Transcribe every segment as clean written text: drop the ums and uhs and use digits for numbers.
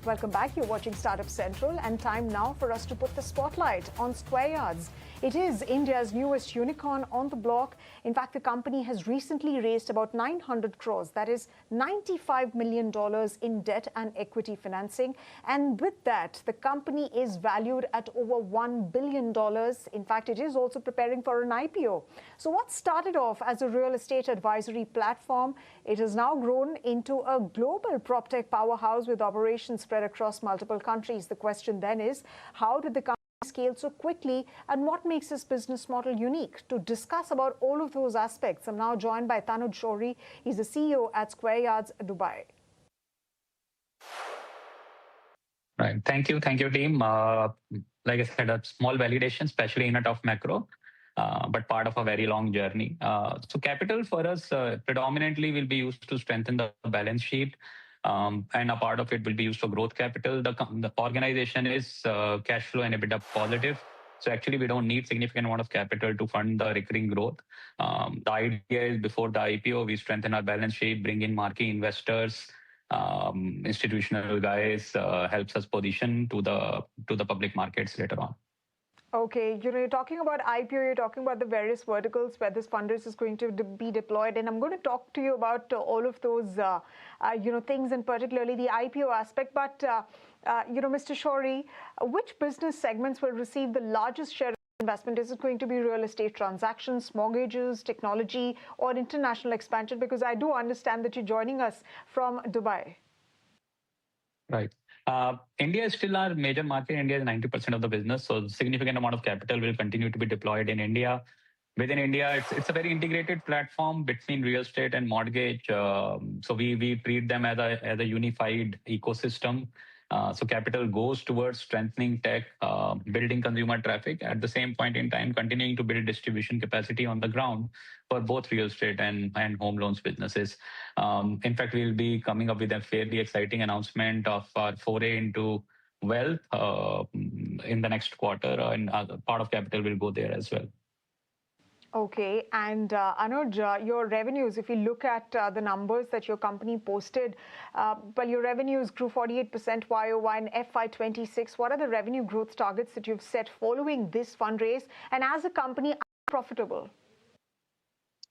Welcome back. You're watching Startup Central, and time now for us to put the spotlight on Square Yards. It is India's newest unicorn on the block. In fact, the company has recently raised about 900 crores, that is $95 million in debt and equity financing. And with that, the company is valued at over $1 billion. In fact, it is also preparing for an IPO. So what started off as a real estate advisory platform, it has now grown into a global PropTech powerhouse with operations spread across multiple countries. The question then is, how did the company scale so quickly, and what makes this business model unique? To discuss about all of those aspects, I'm now joined by Tanuj Shori. He's the CEO at Square Yards, Dubai. Right. Thank you, team. Like I said, a small validation, especially in a tough macro, but part of a very long journey. So capital for us predominantly will be used to strengthen the balance sheet. And a part of it will be used for growth capital. The organization is cash flow and EBITDA positive. So actually, we don't need significant amount of capital to fund the recurring growth. The idea is before the IPO, we strengthen our balance sheet, bring in marquee investors, institutional guys, helps us position to the public markets later on. Okay, you're talking about IPO, you're talking about the various verticals where this fundraise is going to be deployed, and I'm going to talk to you about all of those, things, and particularly the IPO aspect. But, Mr. Shori, which business segments will receive the largest share of investment? Is it going to be real estate transactions, mortgages, technology, or international expansion? Because I do understand that you're joining us from Dubai. Right. India is still our major market. India is 90% of the business. So significant amount of capital will continue to be deployed in India. Within India, it's a very integrated platform between real estate and mortgage. So we treat them as a unified ecosystem. So capital goes towards strengthening tech, building consumer traffic, at the same point in time, continuing to build distribution capacity on the ground for both real estate and home loans businesses. In fact, we'll be coming up with a fairly exciting announcement of our foray into wealth in the next quarter, and part of capital will go there as well. Okay, and Anuj, your revenues, if you look at the numbers that your company posted, your revenues grew 48% YOY in FY26. What are the revenue growth targets that you've set following this fundraise? And as a company, are you profitable?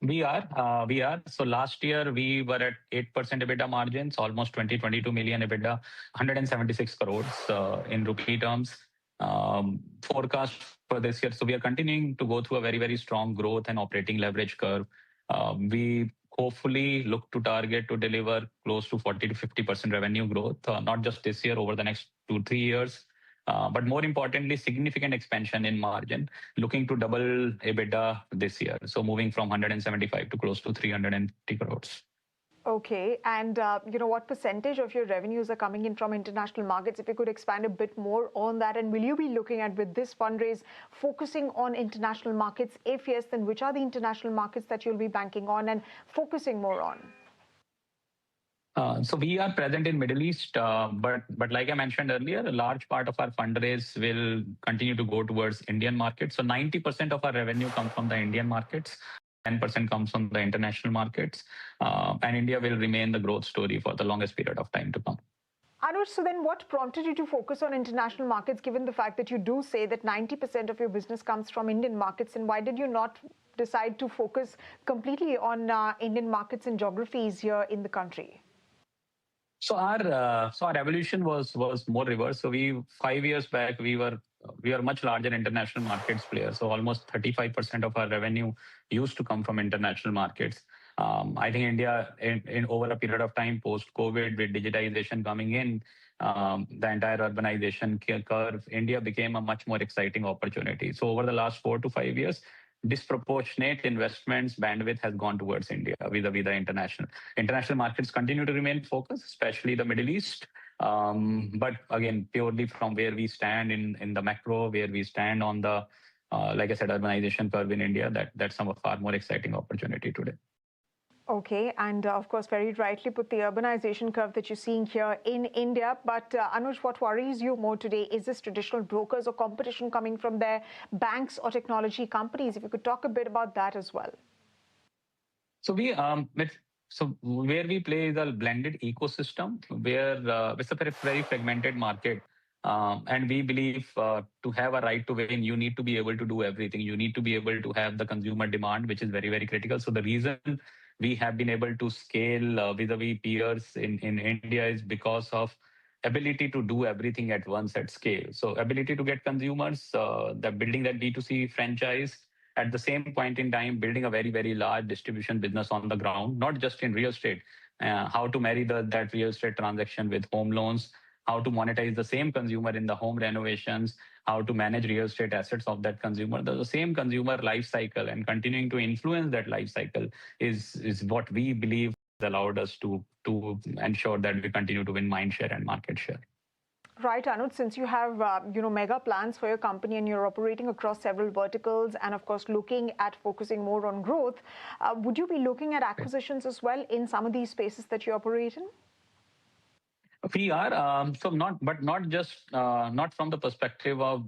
We are. So last year we were at 8% EBITDA margins, almost 22 million EBITDA, 176 crores in rupee terms. Forecast for this year. So we are continuing to go through a very, very strong growth and operating leverage curve. We hopefully look to target to deliver close to 40 to 50% revenue growth, not just this year, over the next 2-3 years. But more importantly, significant expansion in margin, looking to double EBITDA this year. So moving from 175 to close to 350 crores. Okay, and what percentage of your revenues are coming in from international markets? If you could expand a bit more on that, and will you be looking at, with this fundraise, focusing on international markets? If yes, then which are the international markets that you'll be banking on and focusing more on? So we are present in Middle East, but like I mentioned earlier, a large part of our fundraise will continue to go towards Indian markets. So 90% of our revenue comes from the Indian markets. 10% comes from the international markets, and India will remain the growth story for the longest period of time to come. Anuj, so then what prompted you to focus on international markets, given the fact that you do say that 90% of your business comes from Indian markets, and why did you not decide to focus completely on Indian markets and geographies here in the country? So our evolution was more reverse. So 5 years back, we were much larger international markets player. So almost 35% of our revenue used to come from international markets. I think India, in over a period of time post-COVID, with digitization coming in, the entire urbanization curve, India became a much more exciting opportunity. So over the last 4 to 5 years, disproportionate investments bandwidth has gone towards India vis-a-vis the international. International markets continue to remain focused, especially the Middle East. But again, purely from where we stand in the macro, where we stand on the, like I said, urbanization curve in India, that's some of our more exciting opportunity today. Okay, and of course, very rightly put, the urbanization curve that you're seeing here in India. But Anuj, what worries you more today? Is this traditional brokers or competition coming from their banks or technology companies? If you could talk a bit about that as well. So we, So where we play is a blended ecosystem where it's a very fragmented market. And we believe to have a right to win, you need to be able to do everything. You need to be able to have the consumer demand, which is very, very critical. So the reason we have been able to scale vis-a-vis peers in India is because of ability to do everything at once at scale. So ability to get consumers, the building that B2C franchise, at the same point in time, building a very, very large distribution business on the ground, not just in real estate, how to marry that real estate transaction with home loans, how to monetize the same consumer in the home renovations, how to manage real estate assets of that consumer. The same consumer life cycle and continuing to influence that life cycle is what we believe has allowed us to ensure that we continue to win mind share and market share. Right, Anuj, since you have, mega plans for your company and you're operating across several verticals and, of course, looking at focusing more on growth, would you be looking at acquisitions as well in some of these spaces that you operate in? We are not from the perspective of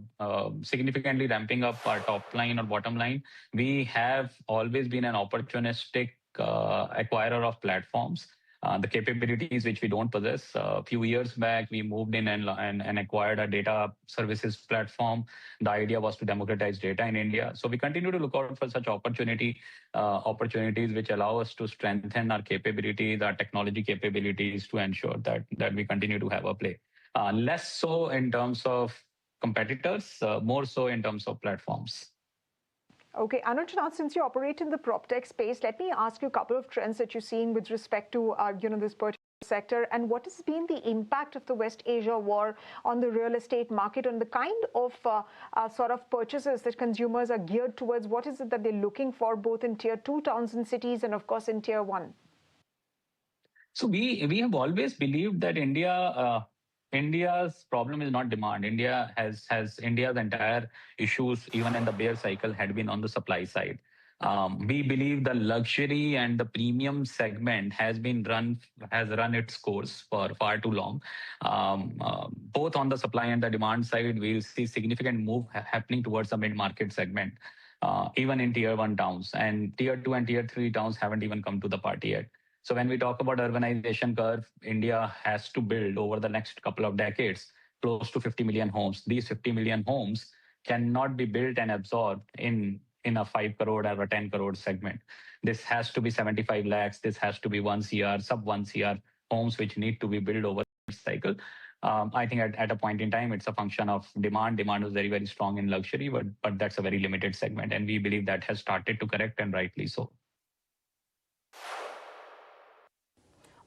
significantly ramping up our top line or bottom line. We have always been an opportunistic acquirer of platforms. The capabilities which we don't possess. A few years back, we moved in and acquired a data services platform. The idea was to democratize data in India. So we continue to look out for such opportunities which allow us to strengthen our capabilities, our technology capabilities, to ensure that we continue to have a play. Less so in terms of competitors, more so in terms of platforms. Okay, Anuj, now since you operate in the prop tech space, let me ask you a couple of trends that you're seeing with respect to this particular sector, and what has been the impact of the West Asia war on the real estate market, on the kind of sort of purchases that consumers are geared towards? What is it that they're looking for, both in tier 2 towns and cities and, of course, in tier 1? So we have always believed that India's problem is not demand. India's entire issues, even in the bear cycle, had been on the supply side. We believe the luxury and the premium segment has run its course for far too long. Both on the supply and the demand side, we'll see significant move happening towards the mid-market segment, even in tier 1 towns. And tier 2 and tier 3 towns haven't even come to the party yet. So when we talk about urbanization curve, India has to build over the next couple of decades close to 50 million homes. These 50 million homes cannot be built and absorbed in a 5 crore or a 10 crore segment. This has to be 75 lakhs. This has to be 1 CR, sub 1 CR homes, which need to be built over the cycle. I think at a point in time, it's a function of demand. Demand was very, very strong in luxury, but that's a very limited segment. And we believe that has started to correct, and rightly so.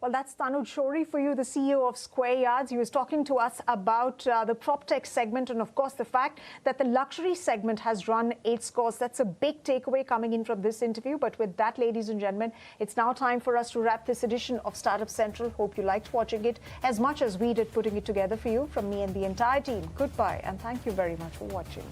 Well, that's Tanuj Shori for you, the CEO of Square Yards. He was talking to us about the prop tech segment and, of course, the fact that the luxury segment has run its course. That's a big takeaway coming in from this interview. But with that, ladies and gentlemen, it's now time for us to wrap this edition of Startup Central. Hope you liked watching it as much as we did putting it together for you. From me and the entire team, goodbye, and thank you very much for watching.